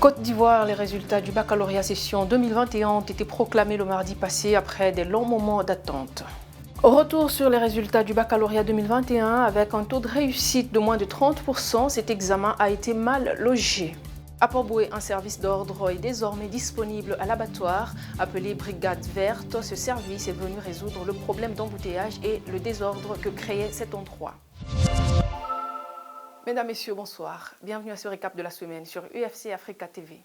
Côte d'Ivoire, les résultats du baccalauréat session 2021 ont été proclamés le mardi passé après des longs moments d'attente. Retour sur les résultats du baccalauréat 2021 avec un taux de réussite de moins de 30%, cet examen a été mal logé. À Port-Bouët, un service d'ordre est désormais disponible à l'abattoir. Appelé Brigade Verte, ce service est venu résoudre le problème d'embouteillage et le désordre que créait cet endroit. Mesdames, Messieurs, bonsoir. Bienvenue à ce récap de la semaine sur UFC Africa TV.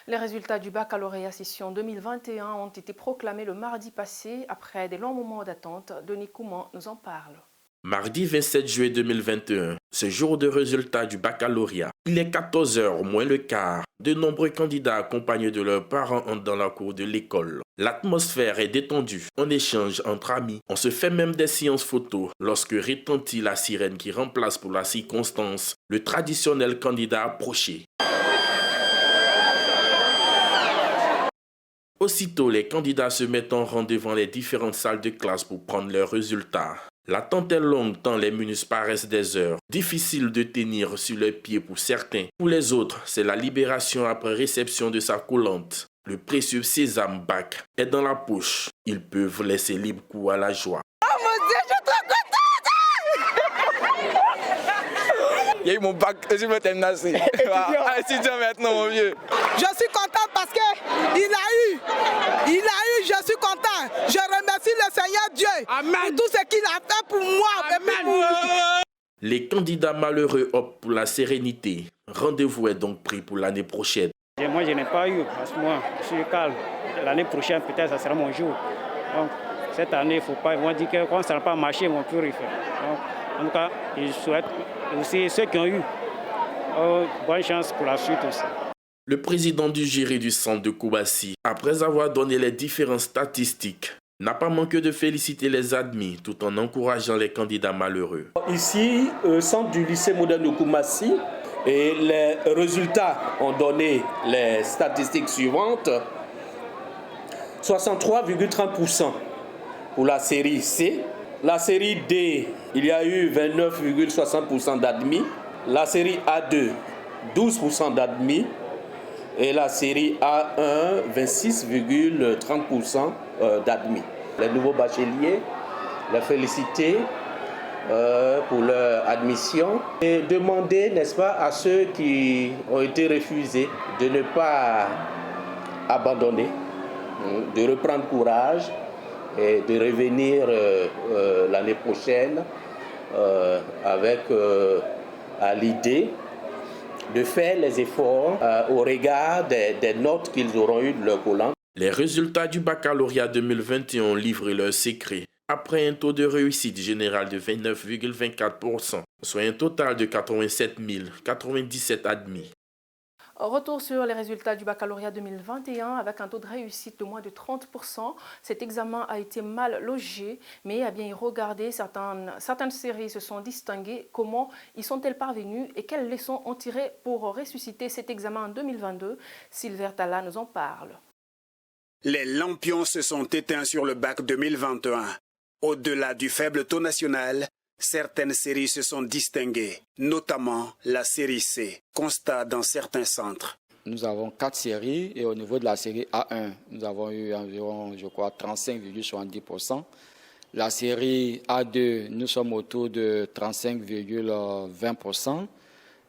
Les résultats du baccalauréat session 2021 ont été proclamés le mardi passé après des longs moments d'attente. Denis Kouman nous en parle. Mardi 27 juillet 2021, ce jour de résultat du baccalauréat. Il est 14h moins le quart. De nombreux candidats accompagnés de leurs parents entrent dans la cour de l'école. L'atmosphère est détendue. On échange entre amis. On se fait même des séances photos lorsque retentit la sirène qui remplace pour la circonstance le traditionnel candidat approché. Aussitôt, les candidats se mettent en rang devant les différentes salles de classe pour prendre leurs résultats. L'attente est longue tant les minutes paraissent des heures. Difficile de tenir sur les pieds pour certains. Pour les autres, c'est la libération après réception de sa collante. Le précieux sésame bac est dans la poche. Ils peuvent laisser libre cours à la joie. Oh mon Dieu, je suis trop contente! Il y a eu mon bac, je me termine étudiant maintenant, mon vieux. Je suis contente parce qu'il a eu, je suis content. Je remercie le Seigneur Dieu pour tout ce qu'il a fait pour moi. Amen. Les candidats malheureux optent pour la sérénité. Rendez-vous est donc pris pour l'année prochaine. Moi, je n'ai pas eu, parce que moi, je suis calme. L'année prochaine, peut-être, ça sera mon jour. Donc, cette année, il ne faut pas, ils vont dire que quand ça n'a pas marché, ils vont plus refaire. Donc, en tout cas, je souhaite aussi ceux qui ont eu bonne chance pour la suite aussi. Le président du jury du centre de Koumassi, après avoir donné les différentes statistiques, n'a pas manqué de féliciter les admis tout en encourageant les candidats malheureux. Ici, au centre du lycée moderne de Koumassi, et les résultats ont donné les statistiques suivantes. 63,30% pour la série C. La série D, il y a eu 29,60% d'admis. La série A2, 12% d'admis. Et la série A1, 26,30% d'admis. Les nouveaux bacheliers, les féliciter pour leur admission et demander, n'est-ce pas, à ceux qui ont été refusés de ne pas abandonner, de reprendre courage et de revenir l'année prochaine avec à l'idée de faire les efforts au regard des notes qu'ils auront eues de leur collant. Les résultats du baccalauréat 2021 ont livré leurs secrets. Après un taux de réussite générale de 29,24%, soit un total de 87 097 admis. Retour sur les résultats du baccalauréat 2021 avec un taux de réussite de moins de 30%. Cet examen a été mal logé, mais à bien y regarder, certaines séries se sont distinguées. Comment y sont-elles parvenues et quelles leçons ont tiré pour ressusciter cet examen en 2022? Sylvain Talla nous en parle. Les lampions se sont éteints sur le bac 2021. Au-delà du faible taux national, certaines séries se sont distinguées, notamment la série C, constat dans certains centres. Nous avons 4 séries et au niveau de la série A1, nous avons eu environ, je crois, 35,70%. La série A2, nous sommes autour de 35,20%.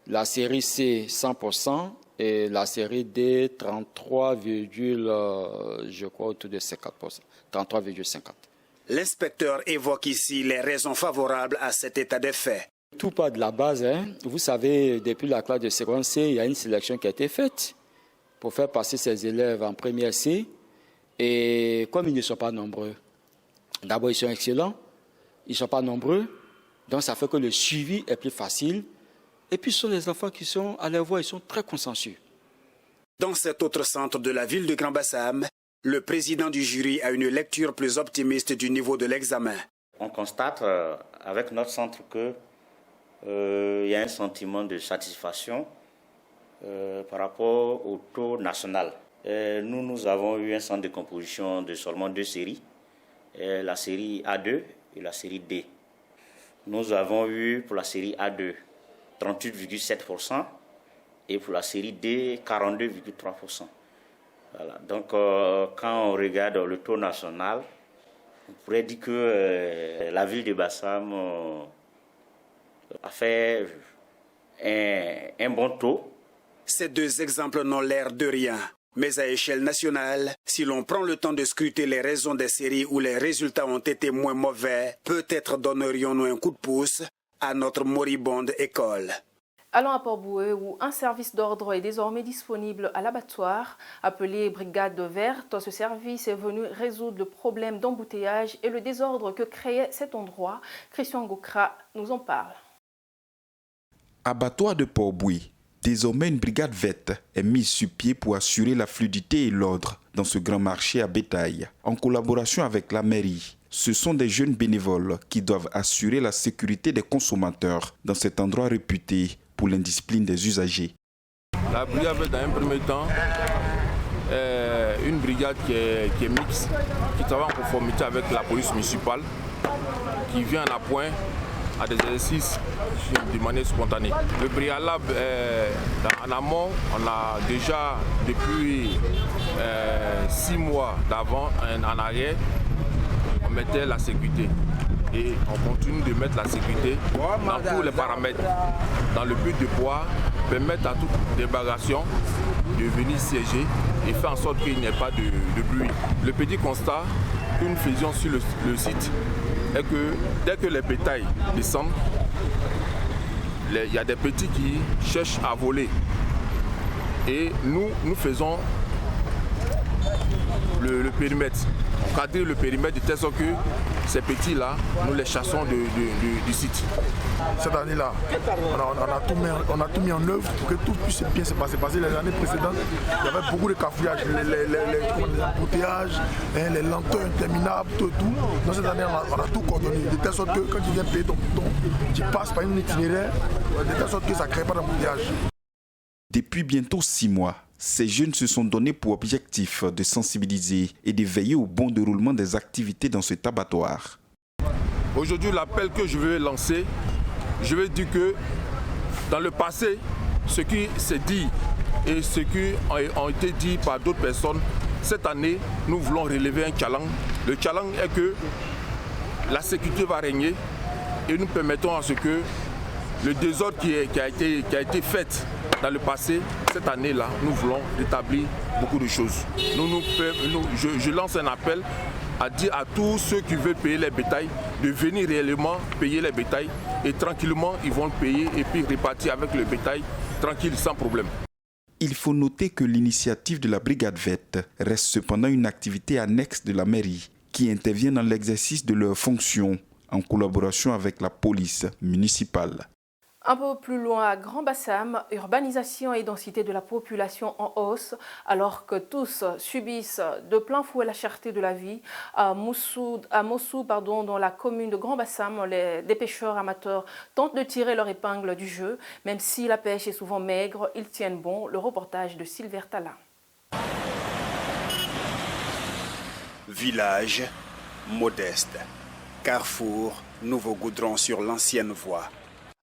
La série C, 100%. Et la série D, 33, je crois, autour de 50%. 33,50%. L'inspecteur évoque ici les raisons favorables à cet état des faits. Tout part de la base. Vous savez, depuis la classe de seconde C, il y a une sélection qui a été faite pour faire passer ces élèves en première C. Et comme ils ne sont pas nombreux, d'abord ils sont excellents, ils ne sont pas nombreux, donc ça fait que le suivi est plus facile. Et puis ce sont les enfants qui sont, à leur voix, ils sont très consciencieux. Dans cet autre centre de la ville de Grand-Bassam, le président du jury a une lecture plus optimiste du niveau de l'examen. On constate avec notre centre qu'il y a un sentiment de satisfaction par rapport au taux national. Nous avons eu un centre de composition de seulement 2 séries, la série A2 et la série D. Nous avons eu pour la série A2 38,7% et pour la série D, 42,3%. Voilà. Donc, quand on regarde le taux national, on pourrait dire que la ville de Bassam a fait un bon taux. Ces deux exemples n'ont l'air de rien. Mais à échelle nationale, si l'on prend le temps de scruter les raisons des séries où les résultats ont été moins mauvais, peut-être donnerions-nous un coup de pouce à notre moribonde école. Allons à Port-Bouët où un service d'ordre est désormais disponible à l'abattoir. Appelé Brigade Verte, ce service est venu résoudre le problème d'embouteillage et le désordre que créait cet endroit. Christian Gokra nous en parle. Abattoir de Port-Bouët. Désormais, une brigade verte est mise sur pied pour assurer la fluidité et l'ordre dans ce grand marché à bétail. En collaboration avec la mairie, ce sont des jeunes bénévoles qui doivent assurer la sécurité des consommateurs dans cet endroit réputé pour l'indiscipline des usagers. La brigade verte, dans un premier temps, est une brigade qui est mixte, qui travaille en conformité avec la police municipale, qui vient en appoint à des exercices de manière spontanée. Le préalable, en amont, on a déjà depuis 6 mois d'avant, en arrière, on mettait la sécurité. Et on continue de mettre la sécurité dans tous les paramètres, dans le but de pouvoir permettre à toute débarcation de venir siéger et faire en sorte qu'il n'y ait pas de bruit. Le petit constat que nous faisions sur le site est que dès que les bétails descendent, il y a des petits qui cherchent à voler. Et nous faisons le périmètre. On cadre le périmètre de telle sorte que ces petits-là, nous les chassons du site. Cette année-là, on a tout mis en œuvre pour que tout puisse bien se passer. Parce que les années précédentes, il y avait beaucoup de cafouillages, les embouteillages, les lenteurs interminables, tout. Dans cette année, on a tout coordonné. De telle sorte que quand tu viens payer ton bouton, tu passes par une itinéraire, de telle sorte que ça ne crée pas d'embouteillage. Depuis bientôt 6 mois, ces jeunes se sont donnés pour objectif de sensibiliser et de veiller au bon déroulement des activités dans cet abattoir. Aujourd'hui, l'appel que je veux lancer, je veux dire que dans le passé, ce qui s'est dit et ce qui a été dit par d'autres personnes, cette année, nous voulons relever un challenge. Le challenge est que la sécurité va régner et nous permettons à ce que le désordre qui a été fait dans le passé, cette année-là, nous voulons rétablir beaucoup de choses. Je lance un appel à dire à tous ceux qui veulent payer les bétails de venir réellement payer les bétails et tranquillement ils vont le payer et puis repartir avec le bétail tranquille, sans problème. Il faut noter que l'initiative de la Brigade verte reste cependant une activité annexe de la mairie qui intervient dans l'exercice de leurs fonctions en collaboration avec la police municipale. Un peu plus loin à Grand Bassam, urbanisation et densité de la population en hausse, alors que tous subissent de plein fouet la cherté de la vie. À Mossou, dans la commune de Grand Bassam, des pêcheurs amateurs tentent de tirer leur épingle du jeu. Même si la pêche est souvent maigre, ils tiennent bon. Le reportage de Sylvain Tala. Village modeste. Carrefour, nouveau goudron sur l'ancienne voie.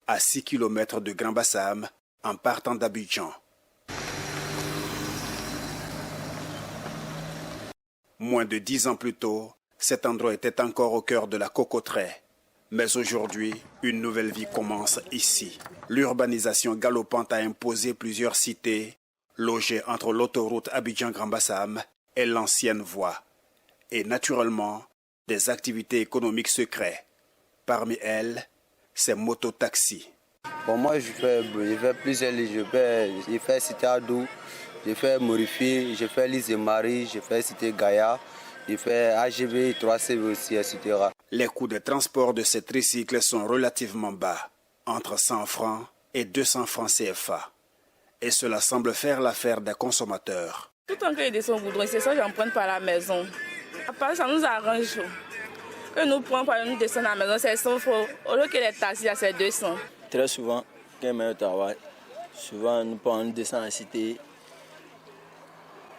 À 6 km de Grand Bassam, en partant d'Abidjan. Moins de 10 ans plus tôt, cet endroit était encore au cœur de la cocoterie. Mais aujourd'hui, une nouvelle vie commence ici. L'urbanisation galopante a imposé plusieurs cités, logées entre l'autoroute Abidjan-Grand Bassam et l'ancienne voie. Et naturellement, des activités économiques se créent. Parmi elles, c'est mototaxi. Pour moi, je fais plusieurs lits. Je fais Cité Adou, je fais Morifi, je fais Lise et Marie, je fais Cité Gaïa, je fais AGV, 3CV aussi, etc. Les coûts de transport de ces tricycles sont relativement bas, entre 100 francs et 200 francs CFA. Et cela semble faire l'affaire des consommateurs. Tout le temps que je descends au goudron, c'est ça que j'emprunte par la maison. Après, ça nous arrange. Que nous prenons par nous descendre à la maison, c'est 100 francs. Au lieu que les taxis, c'est 200. Très souvent, quand on est au travail, souvent nous descendons à la cité.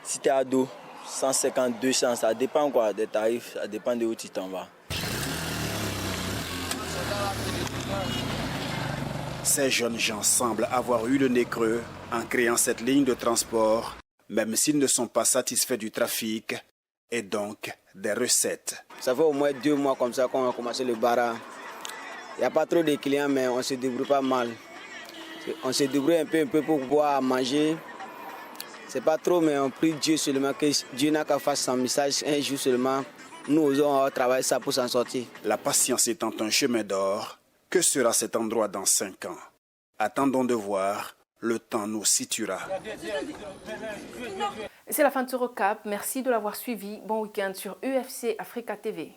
Cité Ado, 150, 200, ça dépend quoi, des tarifs, ça dépend de où tu t'en vas. Ces jeunes gens semblent avoir eu le nez creux en créant cette ligne de transport, même s'ils ne sont pas satisfaits du trafic et donc des recettes. Ça fait au moins 2 mois comme ça qu'on a commencé le bar. Il n'y a pas trop de clients, mais on se débrouille pas mal. On se débrouille un peu pour pouvoir manger. C'est pas trop, mais on prie Dieu seulement que Dieu n'a qu'à faire son message un jour seulement. Nous osons travailler ça pour s'en sortir. La patience étant un chemin d'or, que sera cet endroit dans 5 ans? Attendons de voir, le temps nous situera. C'est la fin de ce recap. Merci de l'avoir suivi. Bon week-end sur UFC Africa TV.